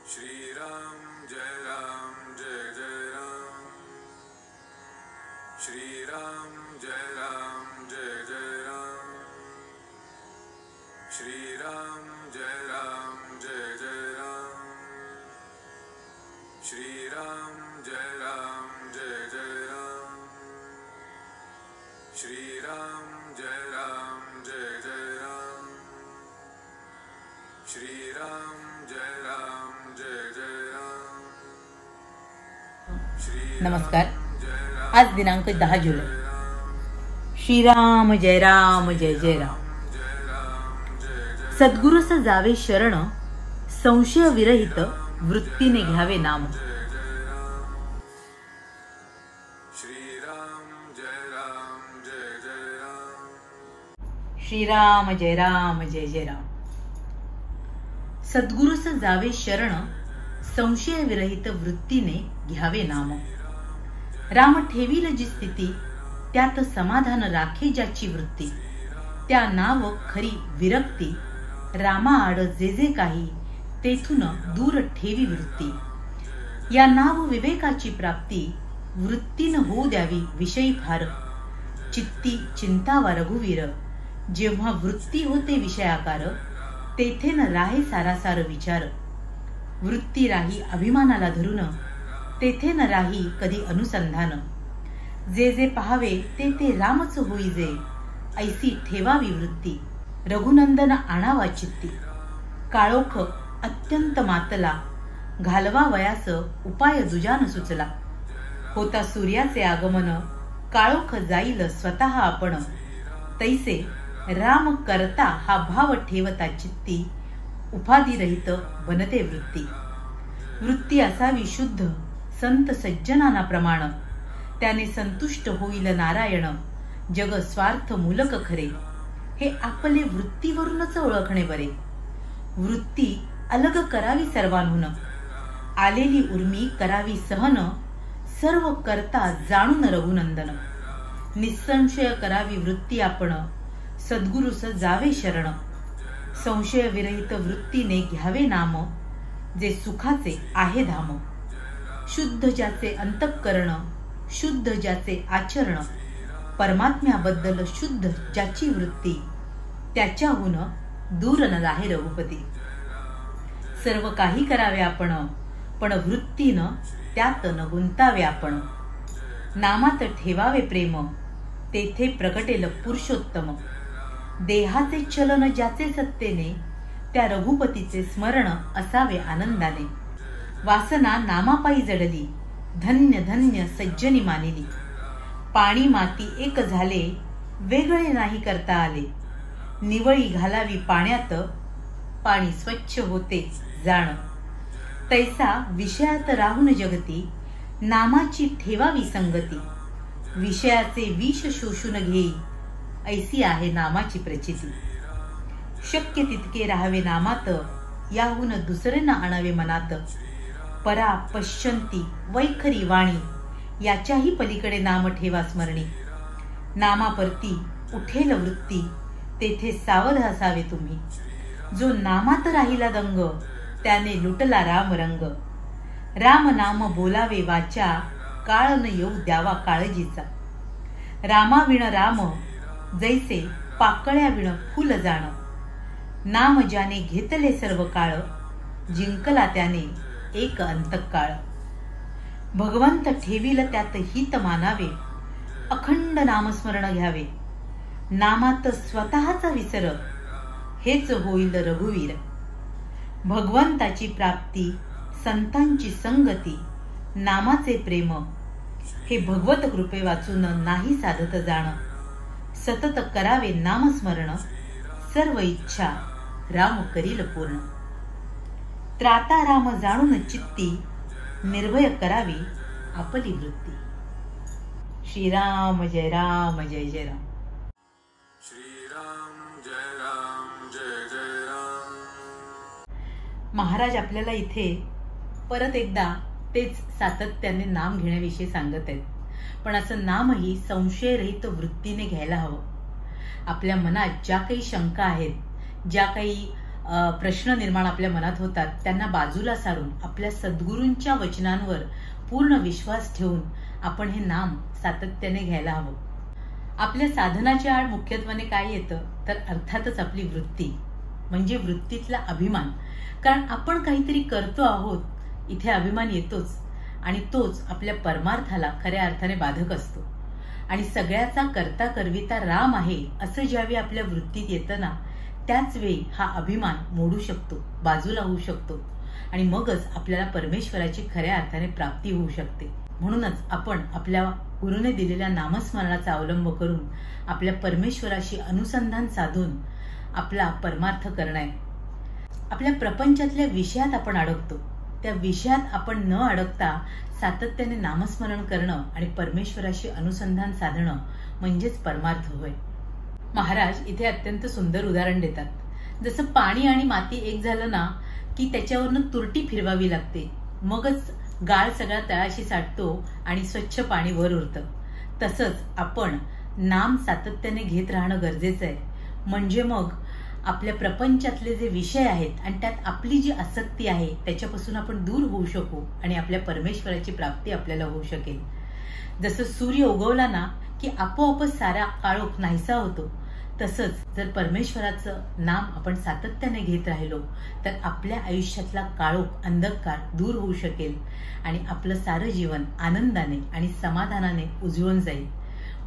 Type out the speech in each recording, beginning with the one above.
श्री राम जय जय राम। श्री राम जय जय राम। श्री राम जय जय राम। श्री राम जय जय राम। श्री राम जय जय राम। श्री राम जय जय राम। नमस्कार। आज दिनांक 10 जुलै। श्रीराम जय राम जय जय राम। सद्गुरुस जावे शरण, संशय विरहित वृत्तीने घ्यावे नाम। श्रीराम जय राम जय जय राम। सद्गुरुस जावे शरण, संशय विरहित वृत्तीने घ्यावे नाम। राम ठेवील जी स्थिती, त्यात समाधान राखे ज्याची वृत्ती। त्या नाव खरी विरक्ती, रामा आड जे जे काही, तेथून दूर ठेवी वृत्ती। या नाव विवेकाची प्राप्ती, वृत्तीन होऊ द्यावी विषयी फार। चित्ती चिंतावा रघुवीर, जेव्हा वृत्ती होते विषयाकार, तेथे न राहे सारासार विचार। वृत्ती राही अभिमानाला धरून, तेथे न राही कधी अनुसंधान। जे जे पाहावे ते ते रामच होई जे, ऐसी ठेवावी वृत्ती। रघुनंदन आणावा चित्ती, काळोख अत्यंत मातला। घालवा वयास उपाय दुजान सुचला। होता सूर्याचे आगमन, काळोख जाईल स्वतः आपण। तैसे राम करता हा भाव ठेवता चित्ती, उपाधी रहित बनते वृत्ती। वृत्ती असावी शुद्ध संत सज्जनाना प्रमाण, त्याने संतुष्ट होईल नारायण। जग स्वार्थ मूलक खरे, हे आपले वृत्तीवरूनच ओळखणे बरे। वृत्ती अलग करावी सर्वांहून, आलेली उर्मी करावी सहन। सर्व करता जाणून रघुनंदन, निसंशय करावी वृत्ती आपण। सद्गुरुस जावे शरण, संशय विरहित वृत्तीने घ्यावे नाम। जे सुखाचे आहे धाम, शुद्ध ज्याचे अंतःकरण, शुद्ध ज्याचे आचरण। परमात्म्याबद्दल शुद्ध ज्याची वृत्ती, त्याच्याहून दूर न राहे रघुपती। सर्व काही करावे आपण, पण वृत्तीनं त्यात न गुंतावे आपण। नामात ठेवावे प्रेम, तेथे प्रगटेल पुरुषोत्तम। देहाचे चलन ज्याचे सत्तेने, त्या रघुपतीचे स्मरण असावे आनंदाने। वासना नामापायी जडली, धन्य धन्य सज्जनी मानिली। पाणी माती एक झाले, वेगळे नाही करता आले। निवळी घालावी पाण्यात, पाणी स्वच्छ होते जाण। तैसा विषयात राहून जगती, नामाची ठेवावी संगती। विषयाचे विष शोषून घेई, ऐसी आहे नामाची प्रचिती। शक्य तितके राहावे नामात, याहून दुसरे न आणावे मनात। परा पश्यंती वैखरी वाणी, याच्याही पलीकडे नाम ठेवा स्मरणी। नामापरती उठेल वृत्ती, तेथे सावध असावे तुम्ही। जो नामात राहिला दंग, त्याने लुटला राम रंग। राम नाम बोलावे वाचा, काळ न येऊ द्यावा काळजीचा। रामाविण राम, जैसे पाकळ्या विण फुल जाण। नाम ज्याने घेतले सर्व काळ, जिंकला त्याने एक अंतकाळ। भगवंत ठेवील त्यात हित मानावे, अखंड नामस्मरण घ्यावे। नामात स्वतःचा विसर, हेच होईल रघुवीर। भगवंताची प्राप्ती, संतांची संगती, नामाचे प्रेम, हे भगवत कृपे वाचून नाही साधत जाण। सतत करावे नामस्मरण, सर्व इच्छा राम करील पूर्ण। त्राता राम जाणून चित्ती, निर्भय करावी आपली वृत्ती। श्रीराम जय राम जय जय राम। श्रीराम जय जय राम। महाराज आपल्याला इथे परत एकदा तेच सातत्याने नाम घेण्याविषयी सांगत आहेत। पण असं नामही संशयरहित वृत्तीने घ्यायला हवं। आपल्या मनात ज्या काही शंका आहेत, ज्या काही प्रश्न निर्माण आपल्या मनात होतात त्यांना बाजूला सारून आपल्या सद्गुरूंच्या वचनांवर पूर्ण विश्वास ठेवून आपण हे नाम सातत्याने घ्यायला हवं. आपल्या साधनाच्या आड मुख्यत्वाने काय येतं तर अर्थातच आपली वृत्ती, म्हणजे वृत्तीतला अभिमान. कारण आपण काहीतरी करतो आहोत इथे अभिमान येतोच, आणि तोच आपल्या परमार्थाला खऱ्या अर्थाने बाधक असतो. आणि सगळ्याचा करता करविता राम आहे असं ज्यावेळी आपल्या वृत्तीत येतं ना, त्याच वेळी हा अभिमान मोडू शकतो, बाजूला होऊ शकतो, आणि मगच आपल्याला परमेश्वराची खऱ्या अर्थाने प्राप्ती होऊ शकते. म्हणूनच आपण आपल्या गुरुने दिलेल्या नामस्मरणाचा अवलंब करून आपल्या परमेश्वराशी अनुसंधान साधून आपला परमार्थ करणं आहे. आपल्या प्रपंचातल्या विषयात आपण अडकतो, त्या विषयात आपण न अडकता सातत्याने नामस्मरण करणं आणि परमेश्वराशी अनुसंधान साधणं म्हणजेच परमार्थ होय. महाराज इथे अत्यंत सुंदर उदाहरण देतात. जसं पाणी आणि माती एक झालं ना की त्याच्यावरनं तुरटी फिरवावी लागते, मगच गाळ सगळा तळाशी साठतो आणि स्वच्छ पाणी वर उरतं. तसंच आपण नाम सातत्याने घेत राहणं गरजेचं आहे. म्हणजे मग आपल्या प्रपंचातले जे विषय आहेत आणि त्यात आपली जी आसक्ती आहे त्याच्यापासून आपण दूर होऊ शकू आणि आपल्या परमेश्वराची प्राप्ती आपल्याला होऊ शकेल. जसं सूर्य उगवला ना की आपोआपच सारा काळोख नाहीसा होतो, तसंच जर परमेश्वराचं नाम आपण सातत्याने घेत राहिलो तर आपल्या आयुष्यातला काळोख, अंधकार दूर होऊ शकेल आणि आपलं सारं जीवन आनंदाने आणि समाधानाने उजळून जाईल.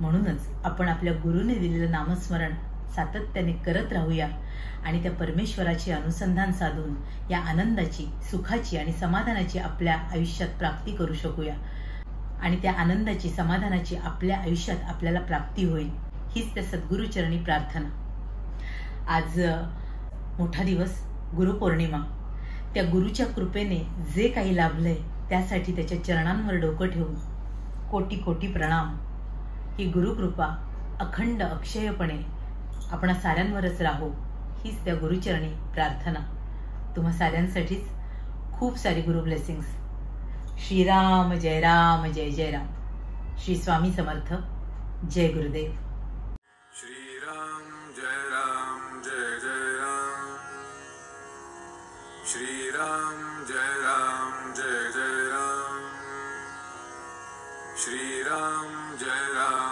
म्हणूनच आपण आपल्या गुरुने दिलेलं नामस्मरण सातत्याने करत राहूया आणि त्या परमेश्वराचे अनुसंधान साधून या आनंदाची, सुखाची आणि समाधानाची आपल्या आयुष्यात प्राप्ती करू शकूया आणि त्या आनंदाची, समाधानाची आपल्या आयुष्यात आपल्याला प्राप्ती होईल. हीच त्या सद्गुरुचरणी प्रार्थना. आज मोठा दिवस, गुरुपौर्णिमा. त्या गुरुच्या कृपेने जे काही लाभलंय त्यासाठी त्याच्या चरणांवर डोकं ठेवून कोटी कोटी प्रणाम. ही गुरुकृपा अखंड अक्षयपणे आपणा साऱ्यांवरच राहो, हीच त्या गुरुचरणी प्रार्थना. तुम्हा साऱ्यांसाठीच खूप सारी गुरु ब्लेसिंग्स. श्रीराम जय राम, जय जय राम. श्री स्वामी समर्थ. जय गुरुदेव. श्रीराम जय राम, जय जय राम. श्रीराम जय राम, जय जय राम. श्रीराम जय राम.